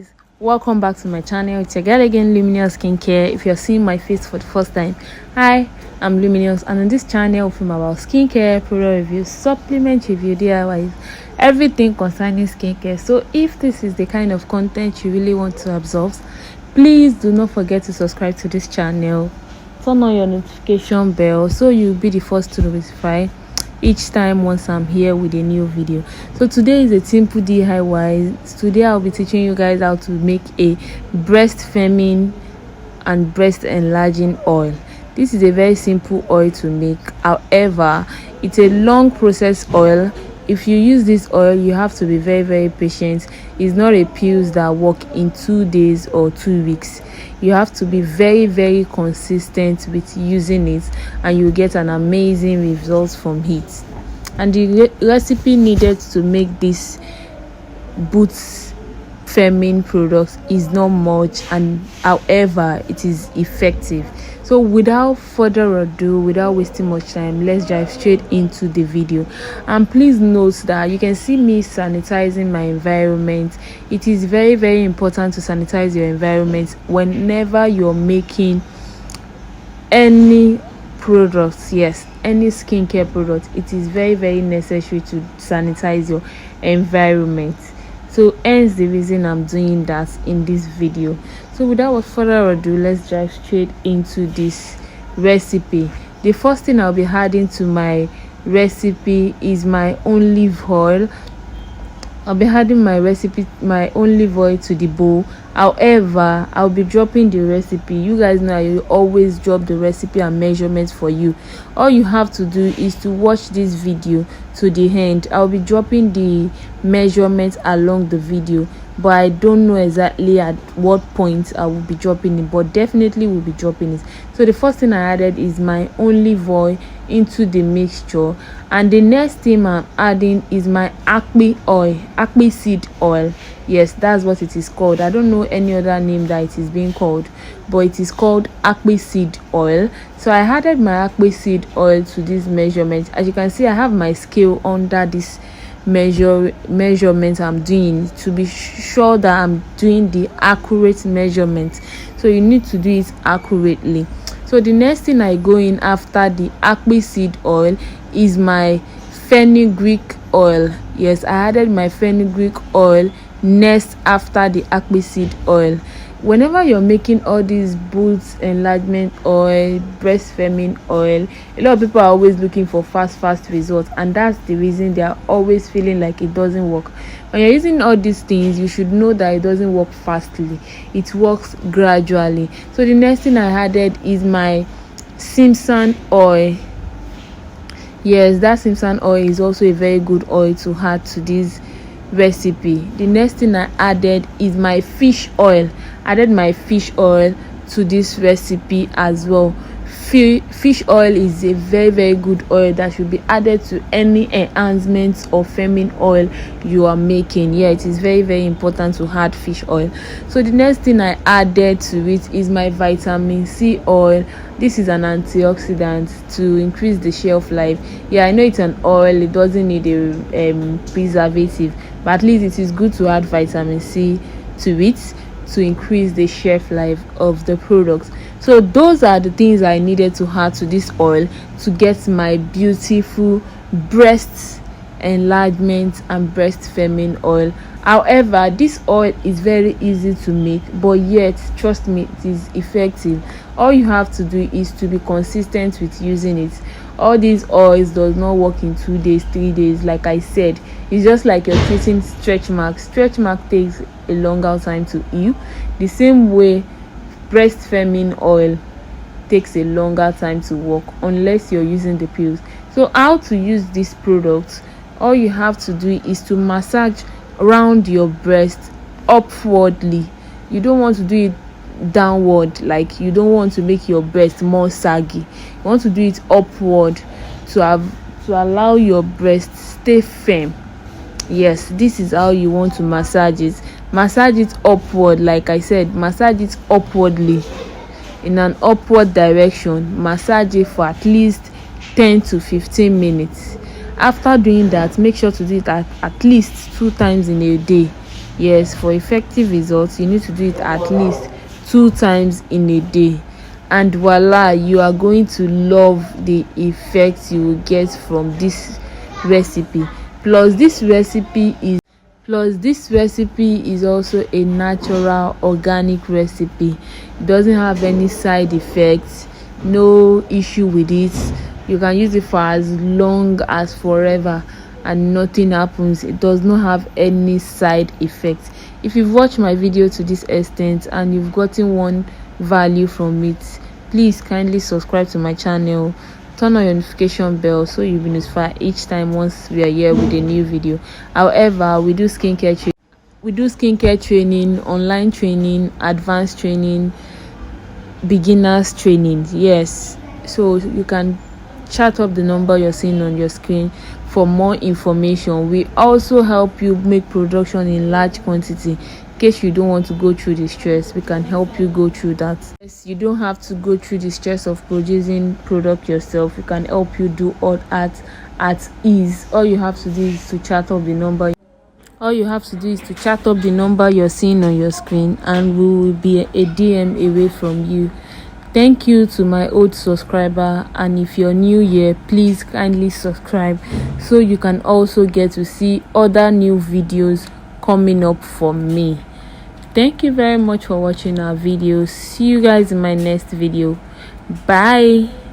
guys, welcome back to my channel. It's your girl again, Luminous Skincare. If you're seeing my face for the first time, hi, I'm Luminous, and on this channel we film about skincare, product reviews, supplement review, DIYs, everything concerning skincare. So if this is the kind of content you really want to absorb, please do not forget to subscribe to this channel, turn on your notification bell so you'll be the first to notify each time once I'm here with a new video. So today is a simple DIY. Today I'll be teaching you guys how to make a breast firming and breast enlarging oil. This is a very simple oil to make, however it's a long process oil. If you use this oil, you have to be very patient. It's not a pills that work in 2 days or 2 weeks. You have to be very consistent with using it, and you get an amazing results from it. And the recipe needed to make this boots firming product is not much, and however it is effective. So without further ado, without wasting much time, let's dive straight into the video. And please note that you can see me sanitizing my environment. It is very important to sanitize your environment whenever you're making any products. Yes, any skincare product, it is very necessary to sanitize your environment. So hence the reason I'm doing that in this video. So without further ado, let's dive straight into this recipe. The first thing I'll be adding to my recipe is my olive oil. I'll be adding my olive oil to the bowl. However, I'll be dropping the recipe. You guys know I will always drop the recipe and measurements for you. All you have to do is to watch this video to the end. I'll be dropping the measurements along the video, but I don't know exactly at what point I will be dropping it, but definitely will be dropping it. So the first thing I added is my olive oil into the mixture, and the next thing I'm adding is my acne seed oil. Yes, that's what it is called. I don't know any other name that it is being called, but it is called acne seed oil. So I added my acne seed oil to this measurement. As you can see, I have my scale under this measurement I'm doing to be sure that I'm doing the accurate measurement. So you need to do it accurately. So the next thing I go in after the acne seed oil is my fenugreek oil. Yes, I added my fenugreek oil next after the acne seed oil. Whenever you're making all these boots enlargement oil, breast firming oil, a lot of people are always looking for fast results, and that's the reason they are always feeling like it doesn't work. When you're using all these things, you should know that it doesn't work fastly, it works gradually. So the next thing I added is my Simpson oil. Yes, that Simpson oil is also a very good oil to add to this recipe. The next thing I added is my fish oil. I added my fish oil to this recipe as well. Fish oil is a very good oil that should be added to any enhancements or firming oil you are making. Yeah, it is very important to add fish oil. So the next thing I added to it is my vitamin C oil. This is an antioxidant to increase the shelf life. Yeah, I know it's an oil, it doesn't need a preservative, but at least it is good to add vitamin C to it to increase the shelf life of the product. So those are the things I needed to add to this oil to get my beautiful breast enlargement and breast firming oil. However, this oil is very easy to make, but yet trust me, it is effective. All you have to do is to be consistent with using it. All these oils does not work in 2 days, 3 days. Like I said, it's just like you're treating stretch marks. Stretch mark takes a longer time to heal. The same way breast firming oil takes a longer time to work unless you're using the pills. So how to use this product? All you have to do is to massage around your breast upwardly. You don't want to do it downward, like you don't want to make your breast more saggy. You want to do it upward to allow your breast stay firm. Yes, this is how you want to massage it. Massage it upward. Like I said, massage it upwardly in an upward direction. Massage it for at least 10 to 15 minutes. After doing that, make sure to do it at least 2 times in a day. Yes, for effective results you need to do it at least 2 times in a day, and voila, you are going to love the effects you will get from this recipe. Plus this recipe is also a natural organic recipe. It doesn't have any side effects, no issue with it. You can use it for as long as forever and nothing happens. It does not have any side effects. If you've watched my video to this extent and you've gotten one value from it, please kindly subscribe to my channel, turn on your notification bell so you'll be notified each time once we are here with a new video. However, we do skincare training, online training, advanced training, beginners training. Yes, so you can chat up the number you're seeing on your screen for more information. We also help you make production in large quantity. In case you don't want to go through the stress, we can help you go through that. Yes, you don't have to go through the stress of producing product yourself. We can help you do all that at ease. All you have to do is to chat up the number you're seeing on your screen, and we will be a DM away from you. Thank you to my old subscriber, and if you're new here, please kindly subscribe so you can also get to see other new videos coming up from me. Thank you very much for watching our videos. See you guys in my next video. Bye.